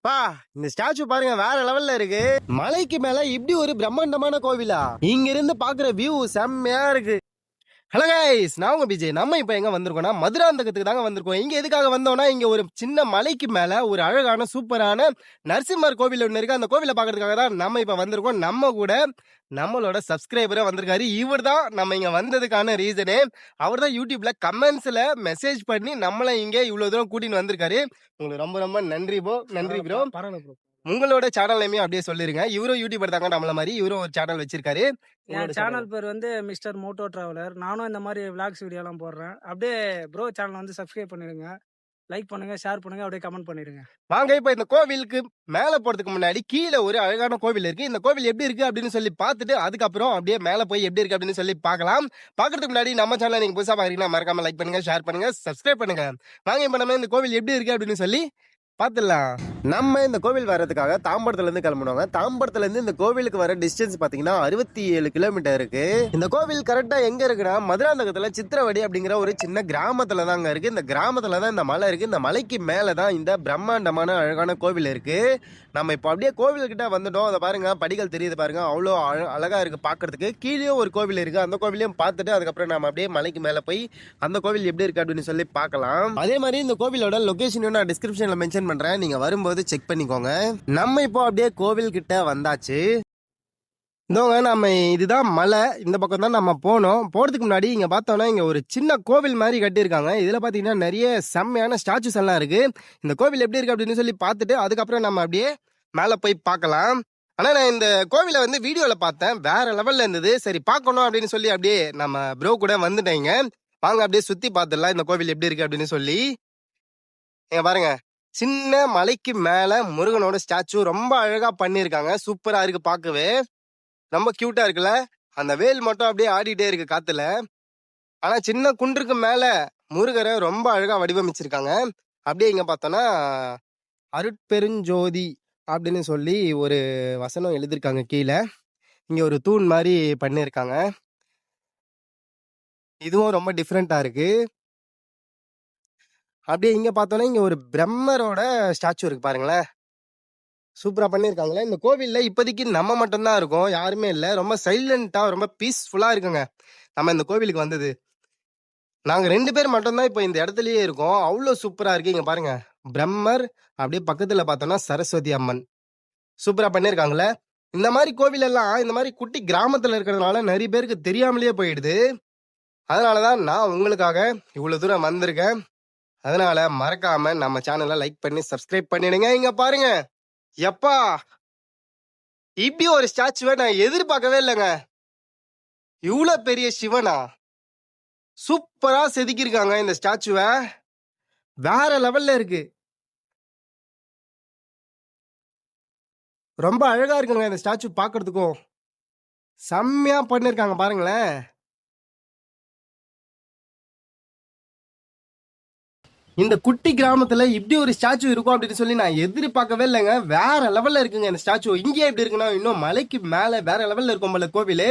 பா இந்த ஸ்டாச்சு பாருங்க வேற லெவல்ல இருக்கு. மலைக்கு மேல இப்படி ஒரு பிரம்மாண்டமான கோவிலா? இங்க இருந்து பாக்குற வியூ செம்மையா இருக்கு. ஹலோ கைஸ், நான் உங்க விஜய். நம்ம இப்போ எங்க வந்திருக்கோம்னா மதுராந்தகத்துக்கு தாங்க வந்திருக்கோம். இங்க எதுக்காக வந்தோம்னா, இங்க ஒரு சின்ன மலைக்கு மேல ஒரு அழகான சூப்பரான நரசிம்மர் கோவில் ஒன்று இருக்கு. அந்த கோவிலை பார்க்கறதுக்காக தான் நம்ம இப்போ வந்திருக்கோம். நம்ம கூட நம்மளோட சப்ஸ்கிரைபரே வந்திருக்காரு. இவர் தான் நம்ம இங்க வந்ததுக்கான ரீசனே. அவர் தான் யூடியூப்ல கமெண்ட்ஸ்ல மெசேஜ் பண்ணி நம்மளை இங்க இவ்வளவு தூரம் கூட்டின்னு வந்திருக்காரு. உங்களுக்கு ரொம்ப ரொம்ப நன்றி ப்ரோ. நன்றி ப்ரோ. உங்களோட சேனல் நேமையும் அப்படியே சொல்லிருங்க. இவரும் யூடியூபர் தாங்க நம்மள மாதிரி. இவரும் ஒரு சேனல் வச்சிருக்காரு. என் சேனல் பேர் வந்து மிஸ்டர் மோட்டோ டிராவலர். நானும் இந்த மாதிரி விளாக்ஸ் வீடியோலாம் போடுறேன். அப்படியே ப்ரோ சேனல் வந்து சப்ஸ்கிரைப் பண்ணிடுங்க, லைக் பண்ணுங்க, ஷேர் பண்ணுங்க, அப்படியே கமெண்ட் பண்ணிடுங்க. வாங்க இப்ப இந்த கோவிலுக்கு மேல போறதுக்கு முன்னாடி கீழே ஒரு அழகான கோவில் இருக்கு. இந்த கோவில் எப்படி இருக்கு அப்படின்னு சொல்லி பார்த்துட்டு அதுக்கப்புறம் அப்படியே மேல போய் எப்படி இருக்கு அப்படின்னு சொல்லி பார்க்கலாம். பாக்குறதுக்கு முன்னாடி நம்ம சேனல் நீங்க புதுசா பாக்குறீங்கன்னா மறக்காம லைக் பண்ணுங்க, ஷேர் பண்ணுங்க, சப்ஸ்கிரைப் பண்ணுங்க. வாங்க இப்ப நம்ம இந்த கோவில் எப்படி இருக்கு அப்படின்னு சொல்லி பாத்துடலாம். நம்ம இந்த கோவில் வர்றதுக்காக தாம்பரத்துல இருந்து கிளம்புவாங்க. தாம்பரத்துல இருந்து இந்த கோவிலுக்கு வர டிஸ்டன்ஸ் பாத்தீங்கன்னா 67 கிலோமீட்டர் இருக்கு. இந்த கோவில் கரெக்டா எங்க இருக்குன்னா மதுராந்தகத்துல சித்திரவடி அப்படிங்கிற ஒரு சின்ன கிராமத்துல தாங்க இருக்கு. இந்த கிராமத்துல தான் இந்த மலை இருக்கு. இந்த மலைக்கு மேலதான் இந்த பிரம்மாண்டமான அழகான கோவில் இருக்கு. நம்ம இப்போ அப்படியே கோவில்கிட்ட வந்துட்டோம். அதை பாருங்க, படிகள் தெரியுது பாருங்க, அவ்வளோ அழகா இருக்கு பாக்குறதுக்கு. கீழே ஒரு கோவில் இருக்கு. அந்த கோவிலையும் பார்த்துட்டு அதுக்கப்புறம் நம்ம அப்படியே மலைக்கு மேல போய் அந்த கோவில் எப்படி இருக்கு அப்படின்னு சொல்லி பார்க்கலாம். அதே மாதிரி இந்த கோவிலோட லொகேஷன் நான் டிஸ்கிரிப்ஷன்ல மென்ஷன் பண்றேன், நீங்க வரும்போது செக் பண்ணிக்கோங்க. நம்ம இப்போ அப்படியே கோவில் கிட்ட வந்தாச்சு. இதோங்க நம்ம இதுதான் மலை. இந்த பக்கம் தான் நம்ம போனோம். போறதுக்கு முன்னாடி இங்க பார்த்தோம்னா இங்க ஒரு சின்ன கோவில் மாதிரி கட்டியிருக்காங்க. இதுல பாத்தீங்கன்னா நிறைய செம்மையான ஸ்டாச்சுஸ் எல்லாம் இருக்கு. இந்த கோவில் எப்படி இருக்கு அப்படின்னு சொல்லி பார்த்துட்டு அதுக்கப்புறம் நம்ம அப்படியே மேல போய் பார்க்கலாம். ஆனா நான் இந்த கோவிலை வந்து வீடியோல பார்த்தேன், வேற லெவல்ல இருந்தது. சரி பார்க்கணும் அப்படின்னு சொல்லி அப்படியே நம்ம ப்ரோ கூட வந்துட்டேங்க. வாங்க அப்படியே சுத்தி பார்த்துடலாம் இந்த கோவில் எப்படி இருக்கு அப்படின்னு சொல்லி. நீங்க பாருங்க, சின்ன மலைக்கு மேல முருகனோட ஸ்டாச்சு ரொம்ப அழகா பண்ணிருக்காங்க. சூப்பரா இருக்கு பார்க்கவே, ரொம்ப கியூட்டா இருக்குல்ல. அந்த வேல் மட்டும் அப்படியே ஆடிட்டே இருக்கு காத்துல. ஆனா சின்ன குன்றுக்கு மேல முருகரை ரொம்ப அழகா வடிவமைச்சிருக்காங்க. அப்படியே இங்க பார்த்தோம்னா அருட்பெருஞ்சோதி அப்படின்னு சொல்லி ஒரு வசனம் எழுதியிருக்காங்க கீழே. இங்க ஒரு தூண் மாதிரி பண்ணிருக்காங்க. இதுவும் ரொம்ப டிஃப்ரெண்டா இருக்கு. அப்படியே இங்க பார்த்தோன்னா இங்க ஒரு பிரம்மரோட ஸ்டாச்சு இருக்கு பாருங்களேன். சூப்பரா பண்ணிருக்காங்களே. இந்த கோவில்ல இப்போதைக்கு நம்ம மட்டும்தான் இருக்கோம், யாருமே இல்ல. ரொம்ப சைலண்டா ரொம்ப பீஸ்ஃபுல்லா இருக்குங்க. நம்ம இந்த கோவிலுக்கு வந்தது நாங்க 2 பேர் மட்டும்தான் இப்போ இந்த இடத்துலயே இருக்கோம். அவ்வளோ சூப்பரா இருக்கு. இங்க பாருங்க, பிரம்மர், அப்படியே பக்கத்துல பார்த்தோம்னா சரஸ்வதி அம்மன். சூப்பரா பண்ணிருக்காங்களே. இந்த மாதிரி கோவில் எல்லாம் இந்த மாதிரி குட்டி கிராமத்துல இருக்கிறதுனால நிறைய பேருக்கு தெரியாமலேயே போயிடுது. அதனாலதான் நான் உங்களுக்காக இவ்வளவு தூரம் வந்திருக்கேன். அதனால மறக்காம நம்ம சேனலை லைக் பண்ணி சப்ஸ்கிரைப் பண்ணிடுங்க. இங்க பாருங்க, எப்பா இப்படி ஒரு ஸ்டாச்சுவை நான் எதிர்பார்க்கவே இல்லைங்க. இவ்வளவு பெரிய சிவனா சூப்பரா செதுக்கிருக்காங்க இந்த ஸ்டாச்சுவை. வேற லெவல்ல இருக்கு. ரொம்ப அழகா இருக்குங்க இந்த ஸ்டாச்சு பாக்குறதுக்கும். செம்மையா பண்ணிருக்காங்க பாருங்களேன். இந்த குட்டி கிராமத்துல இப்படி ஒரு ஸ்டாச்சு இருக்கும் அப்படின்னு சொல்லி நான் எதிர்பார்க்கவே இல்லைங்க. வேற லெவல்ல இருக்குங்க இந்த ஸ்டாச்சு. இங்கே எப்படி இருக்குன்னா இன்னும் மலைக்கு மேல வேற லெவல்ல இருக்கும் போல கோவில்.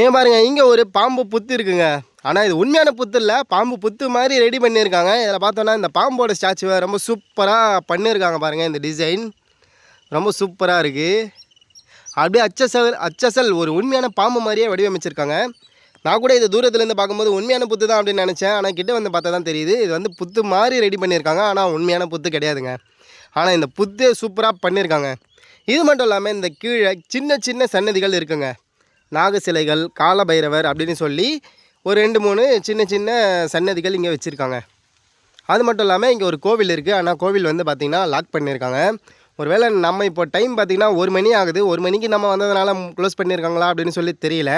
ஏன் பாருங்க, இங்க ஒரு பாம்பு புத்து இருக்குங்க. ஆனா இது உண்மையான புத்து இல்ல, பாம்பு புத்து மாதிரி ரெடி பண்ணியிருக்காங்க. இதில் பார்த்தோன்னா இந்த பாம்போட ஸ்டாச்சுவை ரொம்ப சூப்பரா பண்ணியிருக்காங்க பாருங்க. இந்த டிசைன் ரொம்ப சூப்பரா இருக்கு. அப்படியே அச்சசல் ஒரு உண்மையான பாம்பு மாதிரியே வடிவமைச்சிருக்காங்க. நான் கூட இது தூரத்துலேருந்து பார்க்கும்போது உண்மையான புத்து தான் அப்படின்னு நினச்சேன். ஆனால் கிட்ட வந்து பார்த்தா தான் தெரியுது இது வந்து புத்து மாதிரி ரெடி பண்ணியிருக்காங்க. ஆனால் உண்மையான புத்து கிடையாதுங்க. ஆனால் இந்த புத்து சூப்பராக பண்ணியிருக்காங்க. இது மட்டும் இல்லாமல் இந்த கீழே சின்ன சின்ன சன்னதிகள் இருக்குங்க. நாக சிலைகள், காலபைரவர் அப்படின்னு சொல்லி ஒரு 2-3 சின்ன சின்ன சன்னதிகள் இங்கே வச்சுருக்காங்க. அது மட்டும் இல்லாமல் இங்கே ஒரு கோவில் இருக்குது. ஆனால் கோவில் வந்து பார்த்திங்கன்னா லாக் பண்ணியிருக்காங்க. ஒருவேளை நம்ம இப்போ டைம் பார்த்திங்கன்னா 1 மணி ஆகுது. 1 மணிக்கு நம்ம வந்ததுனால க்ளோஸ் பண்ணியிருக்காங்களா அப்படின்னு சொல்லி தெரியல.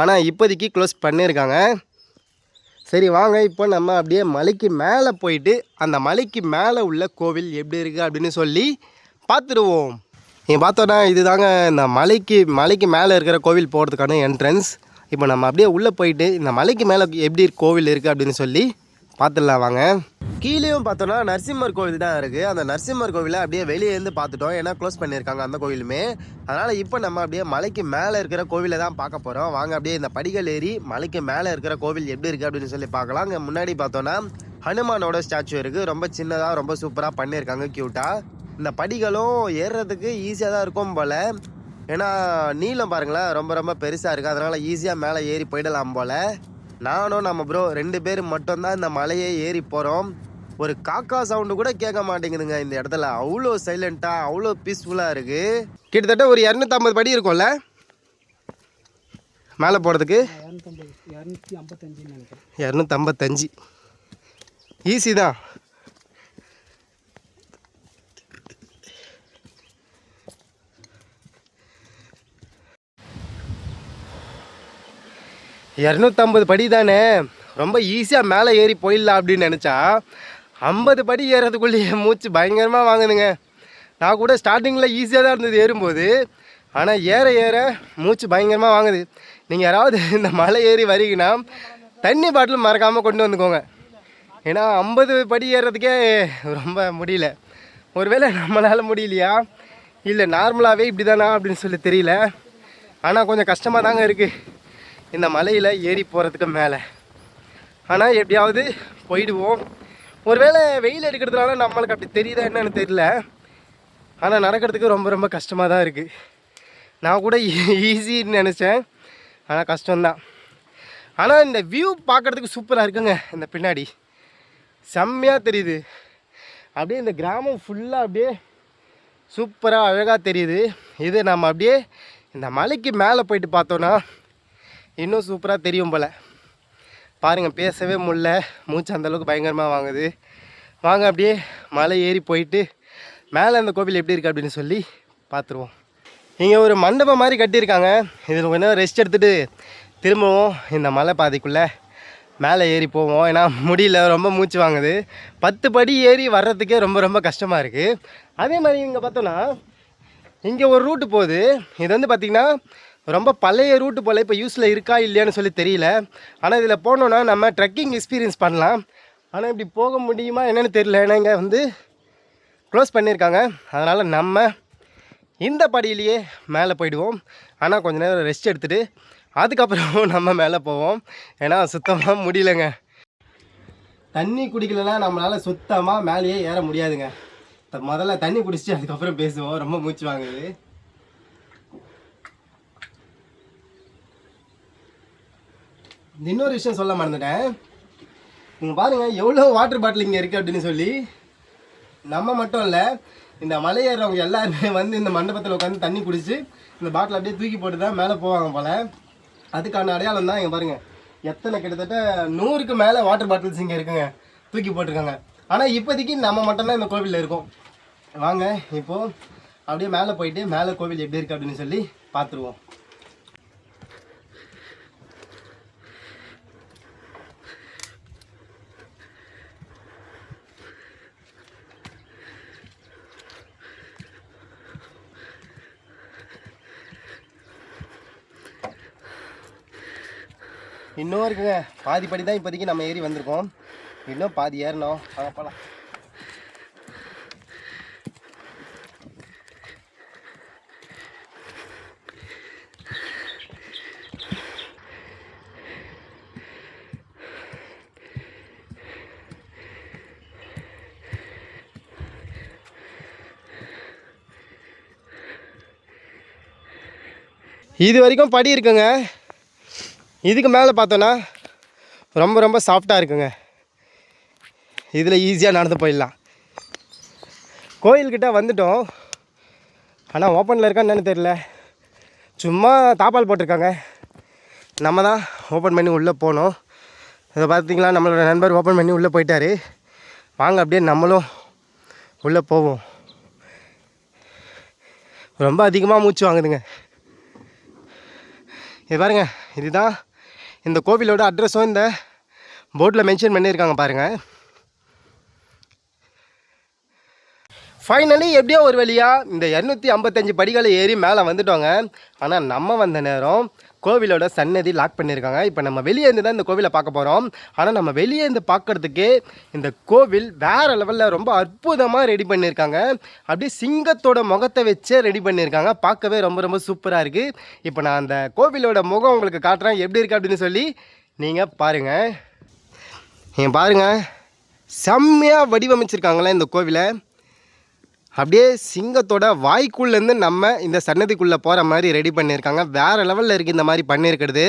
ஆனால் இப்போதைக்கு க்ளோஸ் பண்ணியிருக்காங்க. சரி வாங்க, இப்போ நம்ம அப்படியே மலைக்கு மேலே போயிட்டு அந்த மலைக்கு மேலே உள்ள கோவில் எப்படி இருக்குது அப்படின்னு சொல்லி பார்த்துடுவோம். நீங்கள் பார்த்தோன்னா இதுதாங்க இந்த மலைக்கு மேலே இருக்கிற கோவில் போகிறதுக்கான என்ட்ரன்ஸ். இப்போ நம்ம அப்படியே உள்ளே போயிட்டு இந்த மலைக்கு மேலே எப்படி கோவில் இருக்குது அப்படின்னு சொல்லி பார்த்துடலாம் வாங்க. கீழேயும் பார்த்தோன்னா நரசிம்மர் கோவில் தான் இருக்குது. அந்த நரசிம்மர் கோவிலை அப்படியே வெளியே இருந்து பார்த்துட்டோம், ஏன்னா க்ளோஸ் பண்ணியிருக்காங்க அந்த கோவிலுமே. அதனால் இப்போ நம்ம அப்படியே மலைக்கு மேலே இருக்கிற கோவிலை தான் பார்க்க போகிறோம். வாங்க அப்படியே இந்த படிகள் ஏறி மலைக்கு மேலே இருக்கிற கோவில் எப்படி இருக்குது அப்படின்னு சொல்லி பார்க்கலாம். அங்கே முன்னாடி பார்த்தோன்னா ஹனுமானோட ஸ்டாச்சு இருக்குது. ரொம்ப சின்னதாக ரொம்ப சூப்பராக பண்ணியிருக்காங்க, க்யூட்டாக. இந்த படிகளும் ஏறுறதுக்கு ஈஸியாக தான் இருக்கும் போல். ஏன்னா நீளம் பாருங்களேன் ரொம்ப ரொம்ப பெருசாக இருக்குது. அதனால் ஈஸியாக மேலே ஏறி போயிடலாம் போல். நானும் நம்ம ப்ரோ 2 பேர் மட்டும்தான் இந்த மலையை ஏறி போகிறோம். ஒரு காக்கா சவுண்டு கூட கேட்க மாட்டேங்குதுங்க இந்த இடத்துல. அவ்வளோ சைலண்ட்டாக அவ்வளோ பீஸ்ஃபுல்லாக இருக்குது. கிட்டத்தட்ட ஒரு 250 படி இருக்கும்ல மேலே போகிறதுக்கு. 255 ஈஸி தான். படி தானே, ரொம்ப ஈஸியாக மேலே ஏறி போயிடலாம் அப்படின்னு நினச்சா 50 படி ஏறதுக்குள்ளேயே மூச்சு பயங்கரமாக வாங்குதுங்க. நான் கூட ஸ்டார்டிங்கில் ஈஸியாக தான் இருந்தது ஏறும்போது. ஆனால் ஏற ஏற மூச்சு பயங்கரமாக வாங்குது. நீங்கள் யாராவது இந்த மலை ஏறி வரீங்கன்னா தண்ணி பாட்டில் மறக்காமல் கொண்டு வந்துக்கோங்க. ஏன்னா 50 படி ஏறுறதுக்கே ரொம்ப முடியல. ஒருவேளை நம்மளால் முடியலையா இல்லை நார்மலாகவே இப்படி தானா அப்படின்னு சொல்லி தெரியல. ஆனால் கொஞ்சம் கஷ்டமாக தாங்க இருக்குது இந்த மலையில் ஏறி போகிறதுக்கு மேலே. ஆனால் எப்படியாவது போயிடுவோம். ஒருவேளை வெயில் எடுக்கிறதுனால நம்மளுக்கு அப்படி தெரியுதா என்னன்னு தெரியல. ஆனால் நடக்கிறதுக்கு ரொம்ப ரொம்ப கஷ்டமாக தான் இருக்குது. நான் கூட ஈஸின்னு நினச்சேன், ஆனால் கஷ்டம்தான். ஆனால் இந்த வியூ பார்க்குறதுக்கு சூப்பராக இருக்குங்க. இந்த பின்னாடி செம்மையாக தெரியுது. அப்படியே இந்த கிராமம் ஃபுல்லாக அப்படியே சூப்பராக அழகாக தெரியுது. இது நம்ம அப்படியே இந்த மலைக்கு மேலே போயிட்டு பார்த்தோன்னா இன்னும் சூப்பராக தெரியும் போல். பாருங்கள், பேசவே முடியல, மூச்சு அந்தளவுக்கு பயங்கரமாக வாங்குது. வாங்க அப்படியே மலை ஏறி போயிட்டு மேலே அந்த கோவில் எப்படி இருக்குது அப்படின்னு சொல்லி பார்த்துருவோம். இங்கே ஒரு மண்டபம் மாதிரி கட்டியிருக்காங்க. இதில் கொஞ்சம் ரெஸ்ட் எடுத்துகிட்டு திரும்பவும் இந்த மலை பாதைக்குள்ளே மேலே ஏறி போவோம். ஏன்னா முடியல, ரொம்ப மூச்சு வாங்குது. 10 படி ஏறி வர்றதுக்கே ரொம்ப ரொம்ப கஷ்டமாக இருக்குது. அதே மாதிரி இங்கே பார்த்தோன்னா இங்கே ஒரு ரூட்டு போகுது. இது வந்து பார்த்திங்கன்னா ரொம்ப பழைய ரூட்டு போல், இப்போ யூஸில் இருக்கா இல்லையான்னு சொல்லி தெரியல. ஆனால் இதில் போனோன்னா நம்ம ட்ரெக்கிங் எக்ஸ்பீரியன்ஸ் பண்ணலாம். ஆனால் இப்படி போக முடியுமா என்னென்னு தெரியல. ஏன்னா இங்கே வந்து க்ளோஸ் பண்ணியிருக்காங்க. அதனால் நம்ம இந்த படியிலேயே மேலே போயிடுவோம். ஆனால் கொஞ்சம் நேரம் ரெஸ்ட் எடுத்துகிட்டு அதுக்கப்புறம் நம்ம மேலே போவோம். ஏன்னா சுத்தமாக முடியலைங்க. தண்ணி குடிக்கலைன்னா நம்மளால் சுத்தமாக மேலேயே ஏற முடியாதுங்க. முதல்ல தண்ணி குடிச்சிட்டு அதுக்கப்புறம் பேசுவோம். ரொம்ப மூச்சு வாங்குது. இன்னொரு விஷயம் சொல்ல மறந்துட்டேன். நீங்கள் பாருங்கள் எவ்வளோ வாட்டர் பாட்டில் இங்கே இருக்குது அப்படின்னு சொல்லி. நம்ம மட்டும் இல்லை, இந்த மலை ஏறுறவங்க எல்லாருமே வந்து இந்த மண்டபத்தில் உட்காந்து தண்ணி குடிச்சு இந்த பாட்டில் அப்படியே தூக்கி போட்டு தான் மேலே போவாங்க போல். அதுக்கான அடையாளம் தான் இங்கே பாருங்கள். எத்தனை கிட்டத்தட்ட 100க்கு மேலே வாட்டர் பாட்டில்ஸ் இங்கே இருக்குங்க, தூக்கி போட்டிருக்காங்க. ஆனால் இப்போதைக்கு நம்ம மட்டும்தான் இந்த கோவிலில் இருக்கோம். வாங்க இப்போது அப்படியே மேலே போயிட்டு மேலே கோவில் எப்படி இருக்குது அப்படின்னு சொல்லி பார்த்துருவோம். இன்னும் இருக்குங்க, பாதி படி தான் இப்போதைக்கு நம்ம ஏறி வந்திருக்கோம். இன்னும் பாதி ஏறணும். வாங்க போகலாம். இது வரைக்கும் படி இருக்குங்க. இதுக்கு மேலே பார்த்தோன்னா ரொம்ப ரொம்ப சாஃப்டாக இருக்குங்க. இதில் ஈஸியாக நடந்து போயிடலாம். கோயில்கிட்ட வந்துட்டோம். ஆனால் ஓப்பனில் இருக்கான்னு என்னன்னு தெரியல. சும்மா தாப்பால் போட்டிருக்காங்க. நம்ம தான் ஓப்பன் பண்ணி உள்ளே போகணும். இதை பார்த்தீங்களா, நம்மளோட நண்பர் ஓப்பன் பண்ணி உள்ளே போயிட்டார். வாங்க அப்படியே நம்மளும் உள்ளே போவோம். ரொம்ப அதிகமாக மூச்சு வாங்குதுங்க. இது பாருங்க, இதுதான் இந்த கோவிலோட அட்ரஸும் இந்த போர்டில் மென்ஷன் பண்ணியிருக்காங்க பாருங்கள். ஃபைனலி எப்படியோ ஒரு வழியாக இந்த 255 படிகளை ஏறி மேலே வந்துட்டோங்க. ஆனால் நம்ம வந்த நேரம் கோவிலோட சன்னதி லாக் பண்ணியிருக்காங்க. இப்போ நம்ம வெளியே இருந்து தான் இந்த கோவிலை பார்க்க போகிறோம். ஆனால் நம்ம வெளியே இருந்து பார்க்குறதுக்கே இந்த கோவில் வேறு லெவலில் ரொம்ப அற்புதமாக ரெடி பண்ணியிருக்காங்க. அப்படியே சிங்கத்தோட முகத்தை வச்சே ரெடி பண்ணியிருக்காங்க. பார்க்கவே ரொம்ப ரொம்ப சூப்பராக இருக்குது. இப்போ நான் அந்த கோவிலோட முகம் உங்களுக்கு காட்டுறேன், எப்படி இருக்குது அப்படின்னு சொல்லி நீங்கள் பாருங்கள். நீங்கள் பாருங்கள், செம்மையாக வடிவமைச்சிருக்காங்களே இந்த கோவிலை. அப்படியே சிங்கத்தோட வாய்க்குள்ளேருந்து நம்ம இந்த சன்னதிக்குள்ளே போகிற மாதிரி ரெடி பண்ணியிருக்காங்க. வேறு லெவலில் இருக்குது இந்த மாதிரி பண்ணியிருக்கிறது.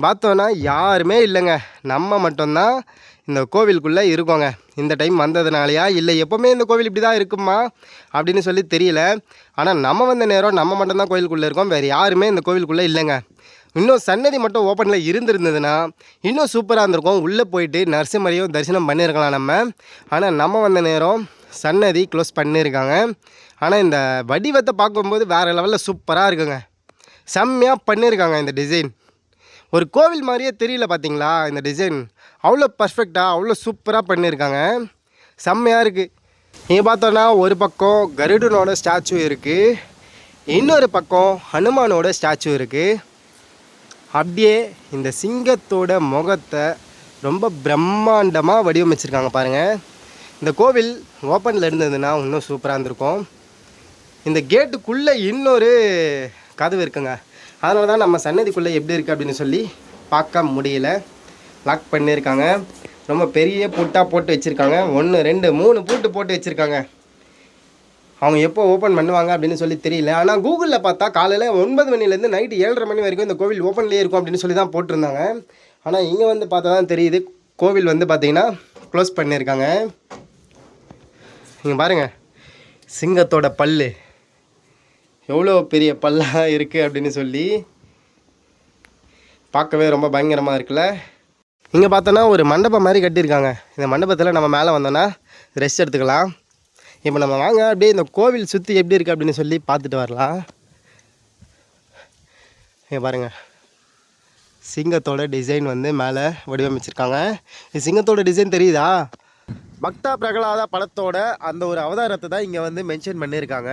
பார்த்தோன்னா யாருமே இல்லைங்க, நம்ம மட்டும்தான் இந்த கோவிலுக்குள்ளே இருக்கோங்க. இந்த டைம் வந்ததுனாலையா இல்லை எப்போவுமே இந்த கோவில் இப்படி தான் இருக்குமா அப்படின்னு சொல்லி தெரியல. ஆனால் நம்ம வந்த நேரம் நம்ம மட்டும்தான் கோவிலுக்குள்ளே இருக்கோம், வேறு யாருமே இந்த கோவிலுக்குள்ளே இல்லைங்க. இன்னும் சன்னதி மட்டும் ஓப்பனில் இருந்திருந்ததுன்னா இன்னும் சூப்பராக இருந்திருக்கும். உள்ளே போயிட்டு நரசிம்மரையும் தரிசனம் பண்ணியிருக்கலாம் நம்ம. ஆனால் நம்ம வந்த நேரம் சன்னதி க்ளோஸ் பண்ணியிருக்காங்க. ஆனால் இந்த வடிவத்தை பார்க்கும்போது வேறு லெவலில் சூப்பராக இருக்குங்க. செம்மையாக பண்ணியிருக்காங்க இந்த டிசைன். ஒரு கோவில் மாதிரியே தெரியல பார்த்தீங்களா இந்த டிசைன். அவ்வளோ பர்ஃபெக்டாக அவ்வளோ சூப்பராக பண்ணியிருக்காங்க. செம்மையாக இருக்குது. நீங்கள் பார்த்தோன்னா ஒரு பக்கம் கருடனோட ஸ்டாச்சு இருக்குது, இன்னொரு பக்கம் ஹனுமானோட ஸ்டாச்சு இருக்குது. அப்படியே இந்த சிங்கத்தோட முகத்தை ரொம்ப பிரம்மாண்டமாக வடிவமைச்சிருக்காங்க பாருங்கள். இந்த கோவில் ஓப்பனில் இருந்ததுன்னா இன்னும் சூப்பராக இருந்திருக்கும். இந்த கேட்டுக்குள்ளே இன்னொரு கதவு இருக்குங்க, அதனால தான் நம்ம சன்னதிக்குள்ளே எப்படி இருக்குது அப்படின்னு சொல்லி பார்க்க முடியல. லாக் பண்ணியிருக்காங்க. ரொம்ப பெரிய பூட்டாக போட்டு வச்சுருக்காங்க. 1 2 3 பூட்டு போட்டு வச்சுருக்காங்க. அவங்க எப்போ ஓப்பன் பண்ணுவாங்க அப்படின்னு சொல்லி தெரியல. ஆனால் கூகுளில் பார்த்தா காலையில் 9 மணிலேருந்து நைட்டு 7:30 மணி வரைக்கும் இந்த கோவில் ஓப்பன்லேயே இருக்கும் அப்படின்னு சொல்லி தான் போட்டிருந்தாங்க. ஆனால் இங்கே வந்து பார்த்தா தான் தெரியுது கோவில் வந்து பார்த்திங்கன்னா க்ளோஸ் பண்ணியிருக்காங்க. நீங்கள் பாருங்கள், சிங்கத்தோட பல் எவ்வளோ பெரிய பல்லாக இருக்குது அப்படின்னு சொல்லி பார்க்கவே ரொம்ப பயங்கரமாக இருக்குல்ல. இங்கே பார்த்தோன்னா ஒரு மண்டபம் மாதிரி கட்டியிருக்காங்க. இந்த மண்டபத்தில் நம்ம மேலே வந்தோன்னா ரெஸ்ட் எடுத்துக்கலாம். இப்போ நம்ம வாங்க அப்படியே இந்த கோவில் சுற்றி எப்படி இருக்குது அப்படின்னு சொல்லி பார்த்துட்டு வரலாம். இங்கே பாருங்கள், சிங்கத்தோட டிசைன் வந்து மேலே வடிவமைச்சிருக்காங்க. இது சிங்கத்தோட டிசைன் தெரியுதா? பக்தா பிரகலாதா படத்தோட அந்த ஒரு அவதாரத்தை தான் இங்கே வந்து மென்ஷன் பண்ணியிருக்காங்க.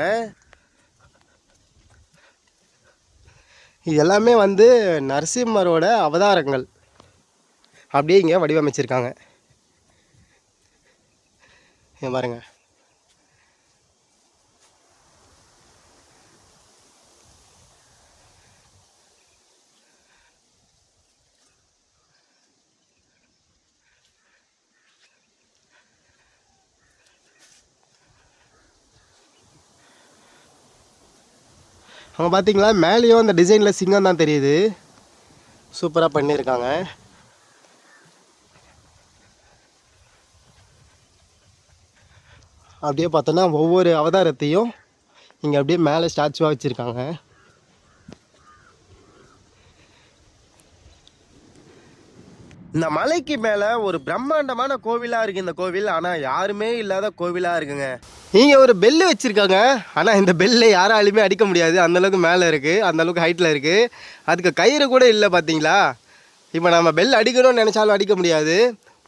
இது எல்லாமே வந்து நரசிம்மரோட அவதாரங்கள் அப்படியே இங்கே வடிவமைச்சிருக்காங்க. பாருங்க, அவங்க பார்த்தீங்களா மேலேயும் அந்த டிசைனில் சிங்கம் தான் தெரியுது. சூப்பராக பண்ணியிருக்காங்க. அப்படியே பார்த்தோன்னா ஒவ்வொரு அவதாரத்தையும் இங்கே அப்படியே மேலே ஸ்டாச்சுவாக வச்சுருக்காங்க. இந்த மலைக்கு மேலே ஒரு பிரம்மாண்டமான கோவிலாக இருக்குது இந்த கோவில். ஆனால் யாருமே இல்லாத கோவிலாக இருக்குங்க. இங்கே ஒரு பெல்லு வச்சுருக்காங்க. ஆனால் இந்த பெல்லை யாராலுமே அடிக்க முடியாது, அந்தளவுக்கு மேலே இருக்குது, அந்தளவுக்கு ஹைட்டில் இருக்குது. அதுக்கு கயிறு கூட இல்லை பார்த்தீங்களா. இப்போ நம்ம பெல் அடிக்கணும்னு நினச்சாலும் அடிக்க முடியாது.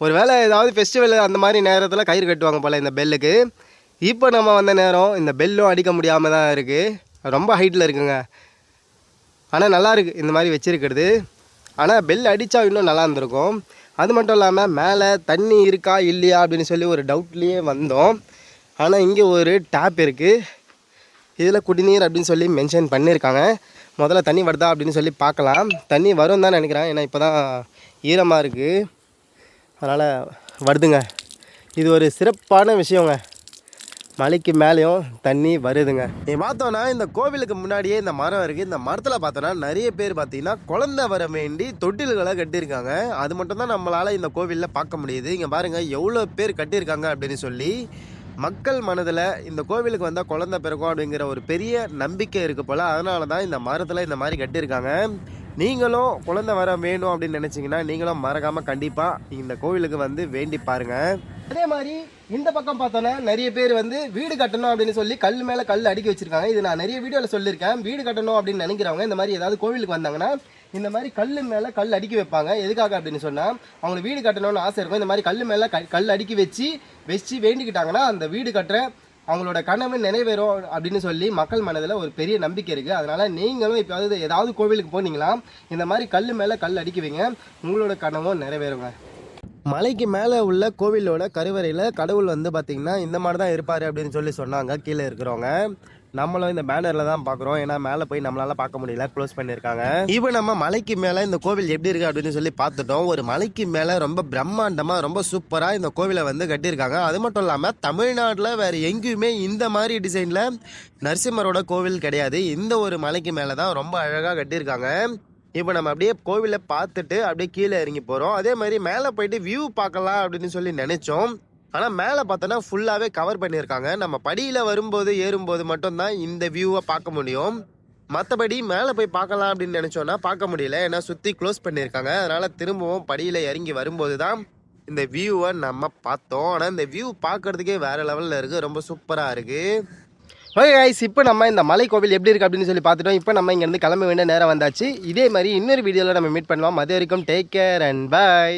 ஒரு வேளை ஏதாவது ஃபெஸ்டிவல் அந்த மாதிரி நேரத்தில் கயிறு கட்டுவாங்க போல் இந்த பெல்லுக்கு. இப்போ நம்ம வந்த நேரம் இந்த பெல்லும் அடிக்க முடியாமல் தான் இருக்குது. ரொம்ப ஹைட்டில் இருக்குங்க. ஆனால் நல்லா இருக்குது இந்த மாதிரி வச்சுருக்கிறது. ஆனால் பெல் அடித்தா இன்னும் நல்லா இருந்திருக்கும். அது மட்டும் இல்லாமல் மேலே தண்ணி இருக்கா இல்லையா அப்படின்னு சொல்லி ஒரு டவுட்லேயே வந்தோம். ஆனால் இங்கே ஒரு டேப் இருக்குது, இதில் குடிநீர் அப்படின்னு சொல்லி மென்ஷன் பண்ணியிருக்காங்க. முதல்ல தண்ணி வருதா அப்படின்னு சொல்லி பார்க்கலாம். தண்ணி வரும் தான் நினைக்கிறேன், ஏன்னா இப்போ தான் ஈரமாக இருக்குது, அதனால் வருதுங்க. இது ஒரு சிறப்பான விஷயங்க. மலைக்கு மேலேயும் தண்ணி வருதுங்க. நீ பார்த்தோன்னா இந்த கோவிலுக்கு முன்னாடியே இந்த மரம் இருக்குது. இந்த மரத்தில் பார்த்தோன்னா நிறைய பேர் பார்த்தீங்கன்னா குழந்தை வர வேண்டி தொட்டில்களை கட்டியிருக்காங்க. அது மட்டும் தான் நம்மளால் இந்த கோவிலில் பார்க்க முடியுது. இங்கே பாருங்கள் எவ்வளோ பேர் கட்டியிருக்காங்க அப்படின்னு சொல்லி. மக்கள் மனதில் இந்த கோவிலுக்கு வந்தால் குழந்தை பிறக்கும் அப்படிங்கிற ஒரு பெரிய நம்பிக்கை இருக்குது போல். அதனால தான் இந்த மரத்தில் இந்த மாதிரி கட்டியிருக்காங்க. நீங்களும் குழந்தை வர வேணும் அப்படின்னு நினச்சிங்கன்னா நீங்களும் மறக்காமல் கண்டிப்பாக இந்த கோவிலுக்கு வந்து வேண்டி பாருங்கள். அதே மாதிரி இந்த பக்கம் பார்த்தோன்னா நிறைய பேர் வந்து வீடு கட்டணும் அப்படின்னு சொல்லி கல் மேலே கல் அடுக்கி வச்சுருக்காங்க. இது நான் நிறைய வீடியோவில் சொல்லியிருக்கேன். வீடு கட்டணும் அப்படின்னு நினைக்கிறவங்க இந்த மாதிரி ஏதாவது கோவிலுக்கு வந்தாங்கன்னா இந்த மாதிரி கல் மேலே கல் அடுக்கி வைப்பாங்க. எதுக்காக அப்படின்னு சொன்னால் அவங்களுக்கு வீடு கட்டணும்னு ஆசை இருக்கும். இந்த மாதிரி கல் மேலே கல் அடுக்கி வச்சு வேண்டிக்கிட்டாங்கன்னா அந்த வீடு கட்டுற அவங்களோட கனவு நிறைவேறும் அப்படின்னு சொல்லி மக்கள் மனதில் ஒரு பெரிய நம்பிக்கை இருக்குது. அதனால் நீங்களும் இப்போ ஏதாவது கோவிலுக்கு போனீங்களா இந்த மாதிரி கல் மேலே கல் அடுக்கி வைங்க, உங்களோட கனவும் நிறைவேறுங்க. மலைக்கு மேலே உள்ள கோவிலோட கருவறையில் கடவுள் வந்து பார்த்திங்கன்னா இந்த மாதிரி தான் இருப்பார் அப்படின்னு சொல்லி சொன்னாங்க கீழே இருக்கிறவங்க. நம்மளும் இந்த பேனரில் தான் பார்க்குறோம், ஏன்னா மேலே போய் நம்மளால் பார்க்க முடியல, க்ளோஸ் பண்ணியிருக்காங்க. இப்போ நம்ம மலைக்கு மேலே இந்த கோவில் எப்படி இருக்குது அப்படின்னு சொல்லி பார்த்துட்டோம். ஒரு மலைக்கு மேலே ரொம்ப பிரம்மாண்டமாக ரொம்ப சூப்பராக இந்த கோவிலை வந்து கட்டியிருக்காங்க. அது மட்டும் இல்லாமல் தமிழ்நாட்டில் வேறு எங்கேயுமே இந்த மாதிரி டிசைனில் நரசிம்மரோட கோவில் கிடையாது. இந்த ஒரு மலைக்கு மேலே தான் ரொம்ப அழகாக கட்டியிருக்காங்க. இப்போ நம்ம அப்படியே கோவிலை பார்த்துட்டு அப்படியே கீழே இறங்கி போகிறோம். அதே மாதிரி மேலே போயிட்டு வியூ பார்க்கலாம் அப்படின்னு சொல்லி நினச்சோம். ஆனால் மேலே பார்த்தோன்னா ஃபுல்லாகவே கவர் பண்ணியிருக்காங்க. நம்ம படியில் வரும்போது ஏறும்போது மட்டும்தான் இந்த வியூவை பார்க்க முடியும். மற்றபடி மேலே போய் பார்க்கலாம் அப்படின்னு நினச்சோன்னா பார்க்க முடியல, ஏன்னா சுற்றி க்ளோஸ் பண்ணியிருக்காங்க. அதனால் திரும்பவும் படியில் இறங்கி வரும்போது தான் இந்த வியூவை நம்ம பார்த்தோம். ஆனால் இந்த வியூ பார்க்குறதுக்கே வேறு லெவலில் இருக்குது, ரொம்ப சூப்பராக இருக்குது. ஓகே கைஸ், இப்போ நம்ம இந்த மலை கோவில் எப்படி இருக்குது அப்படின்னு சொல்லி பார்த்துட்டோம். இப்போ நம்ம இங்கேருந்து கிளம்ப வேண்டிய நேரம் வந்தாச்சு. இதே மாதிரி இன்னொரு வீடியோவில் நம்ம மீட் பண்ணலாம். அது வரைக்கும் டேக் கேர் அண்ட் பை.